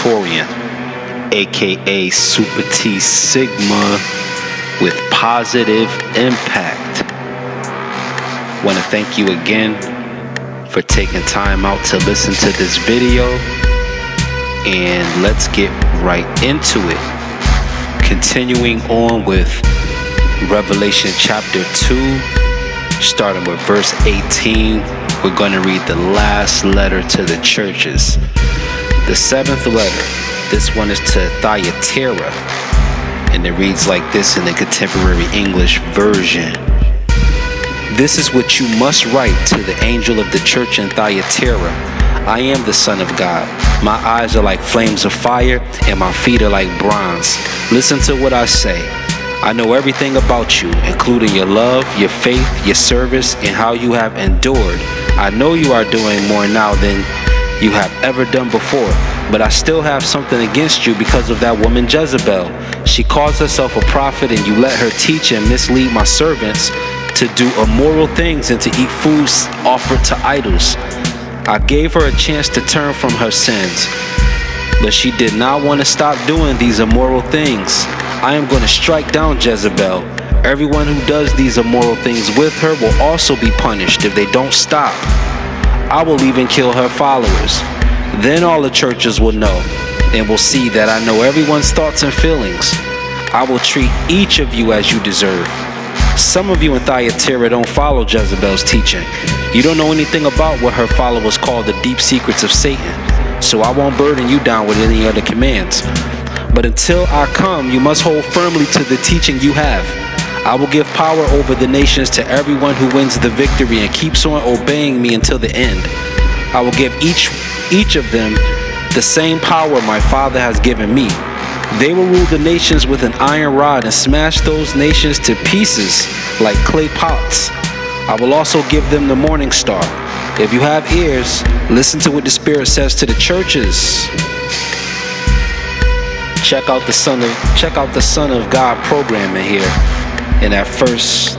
Praetorian, aka Super T Sigma, with positive impact. Want to thank you again for taking time out to listen to this video, and let's get right into it. Continuing on with Revelation chapter 2, starting with verse 18, we're going to read the last letter to the churches. The seventh letter, this one is to Thyatira, and it reads like this in the Contemporary English Version. This is what you must write to the angel of the church in Thyatira. I am the Son of God. My eyes are like flames of fire, and my feet are like bronze. Listen to what I say. I know everything about you, including your love, your faith, your service, and how you have endured. I know you are doing more now than you have ever done before, but I still have something against you because of that woman Jezebel. She calls herself a prophet, and you let her teach and mislead my servants to do immoral things and to eat foods offered to idols. I gave her a chance to turn from her sins, but she did not want to stop doing these immoral things. I am going to strike down Jezebel. Everyone who does these immoral things with her will also be punished if they don't stop. I will even kill her followers. Then all the churches will know and will see that I know everyone's thoughts and feelings. I will treat each of you as you deserve. Some of you in Thyatira don't follow Jezebel's teaching. You don't know anything about what her followers call the deep secrets of Satan, so I won't burden you down with any other commands. But until I come, you must hold firmly to the teaching you have. I will give power over the nations to everyone who wins the victory and keeps on obeying me until the end. I will give each of them the same power my Father has given me. They will rule the nations with an iron rod and smash those nations to pieces like clay pots. I will also give them the morning star. If you have ears, listen to what the Spirit says to the churches. Check out the Son of God programming here in that first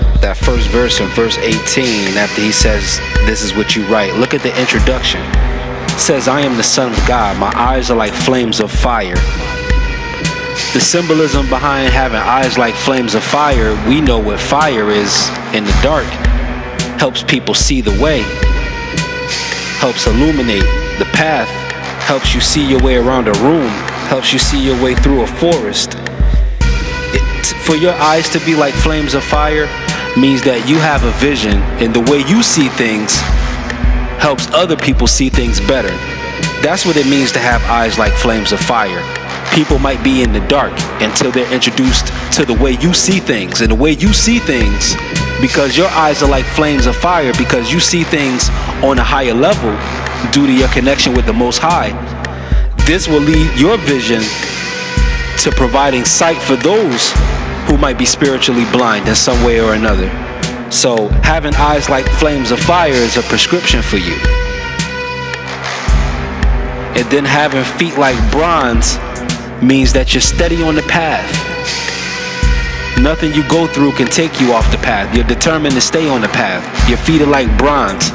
verse of verse 18. After he says, "This is what you write." Look at the introduction. It says, "I am the Son of God. My eyes are like flames of fire." The symbolism behind having eyes like flames of fire, we know what fire is in the dark. Helps people see the way, helps illuminate the path, helps you see your way around a room, helps you see your way through a forest. For your eyes to be like flames of fire means that you have a vision, and the way you see things helps other people see things better. That's what it means to have eyes like flames of fire. People might be in the dark until they're introduced to the way you see things. And the way you see things, because your eyes are like flames of fire, because you see things on a higher level due to your connection with the Most High, this will lead your vision to providing sight for those who might be spiritually blind in some way or another. So having eyes like flames of fire is a prescription for you. And then having feet like bronze means that you're steady on the path. Nothing you go through can take you off the path. You're determined to stay on the path. Your feet are like bronze.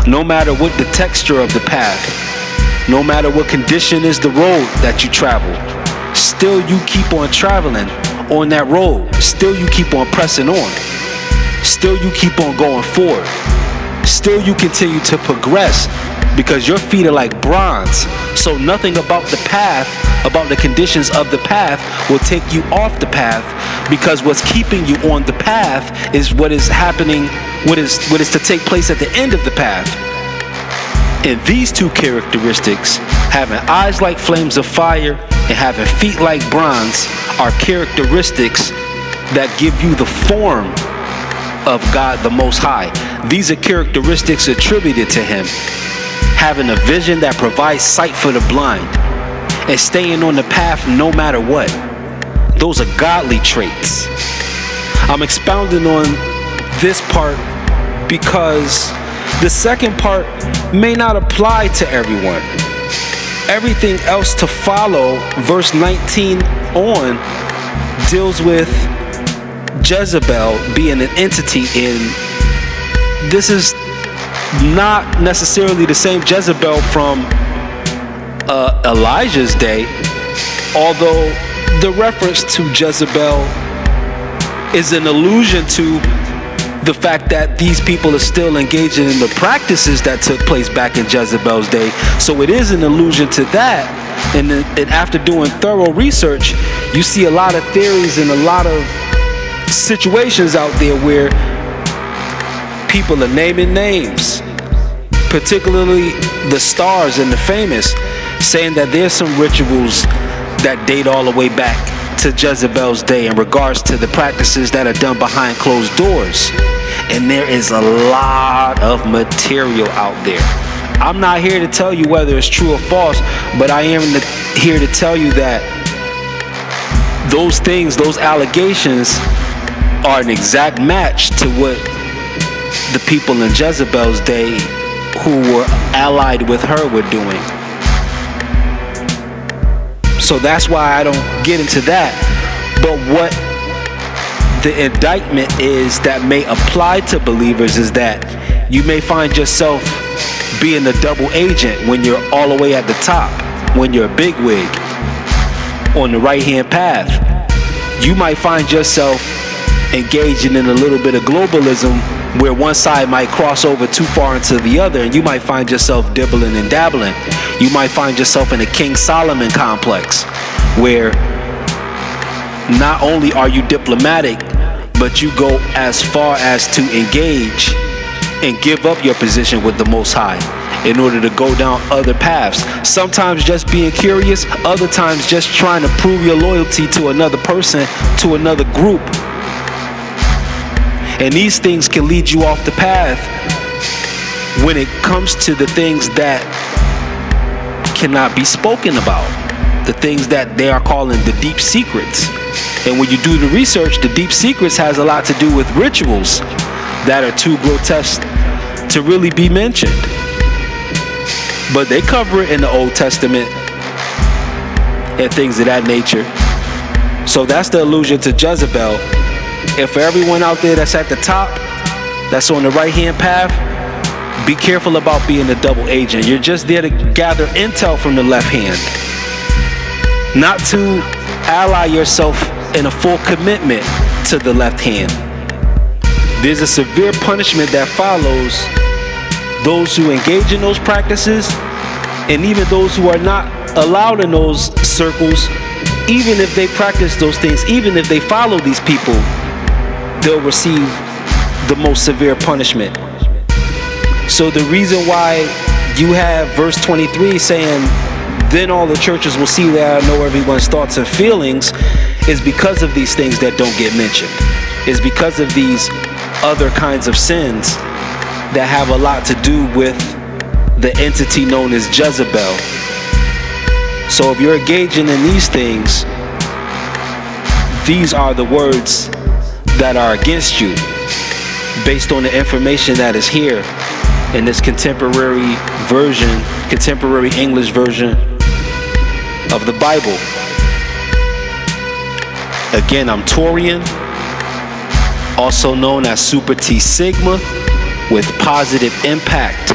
No matter what the texture of the path, no matter what condition is the road that you travel, still you keep on traveling on that road. Still you keep on pressing on. Still you keep on going forward. Still you continue to progress because your feet are like bronze. So nothing about the path, about the conditions of the path, will take you off the path, because what's keeping you on the path is what is happening, what is to take place at the end of the path. And these two characteristics, having eyes like flames of fire and having feet like bronze, are characteristics that give you the form of God the Most High. These are characteristics attributed to him. Having a vision that provides sight for the blind and staying on the path no matter what. Those are godly traits. I'm expounding on this part because the second part may not apply to everyone. Everything else to follow, verse 19 on, deals with Jezebel being an entity, and this is not necessarily the same Jezebel from Elijah's day, although the reference to Jezebel is an allusion to the fact that these people are still engaging in the practices that took place back in Jezebel's day. So it is an allusion to that. And after doing thorough research, you see a lot of theories and a lot of situations out there where people are naming names, particularly the stars and the famous, saying that there's some rituals that date all the way back to Jezebel's day in regards to the practices that are done behind closed doors. And there is a lot of material out there. I'm not here to tell you whether it's true or false, but I am here to tell you that those things, those allegations, are an exact match to what the people in Jezebel's day who were allied with her were doing. So that's why I don't get into that. But what the indictment is that may apply to believers is that you may find yourself being a double agent when you're all the way at the top, when you're a bigwig on the right-hand path. You might find yourself engaging in a little bit of globalism where one side might cross over too far into the other, and you might find yourself dibbling and dabbling. You might find yourself in a King Solomon complex where not only are you diplomatic, but you go as far as to engage and give up your position with the Most High in order to go down other paths. Sometimes just being curious, other times just trying to prove your loyalty to another person, to another group. And these things can lead you off the path when it comes to the things that cannot be spoken about, the things that they are calling the deep secrets. And when you do the research, the deep secrets has a lot to do with rituals that are too grotesque to really be mentioned. But they cover it in the Old Testament and things of that nature. So that's the allusion to Jezebel. And for everyone out there that's at the top, that's on the right-hand path, be careful about being a double agent. You're just there to gather intel from the left hand, not to ally yourself in a full commitment to the left hand. There's a severe punishment that follows those who engage in those practices, and even those who are not allowed in those circles. Even if they practice those things, even if they follow these people, they'll receive the most severe punishment. So the reason why you have verse 23 saying, then all the churches will see that I know everyone's thoughts and feelings, is because of these things that don't get mentioned. Is because of these other kinds of sins that have a lot to do with the entity known as Jezebel. So if you're engaging in these things, these are the words that are against you based on the information that is here in this contemporary version, contemporary English version of the Bible. Again, I'm Torian, also known as Super T Sigma with Positive Impact.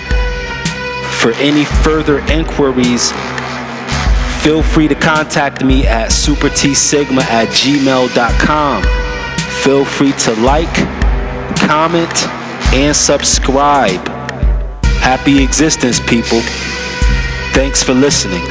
For any further inquiries, feel free to contact me at supertsigma@gmail.com. Feel free to like, comment, and subscribe. Happy existence, people. Thanks for listening.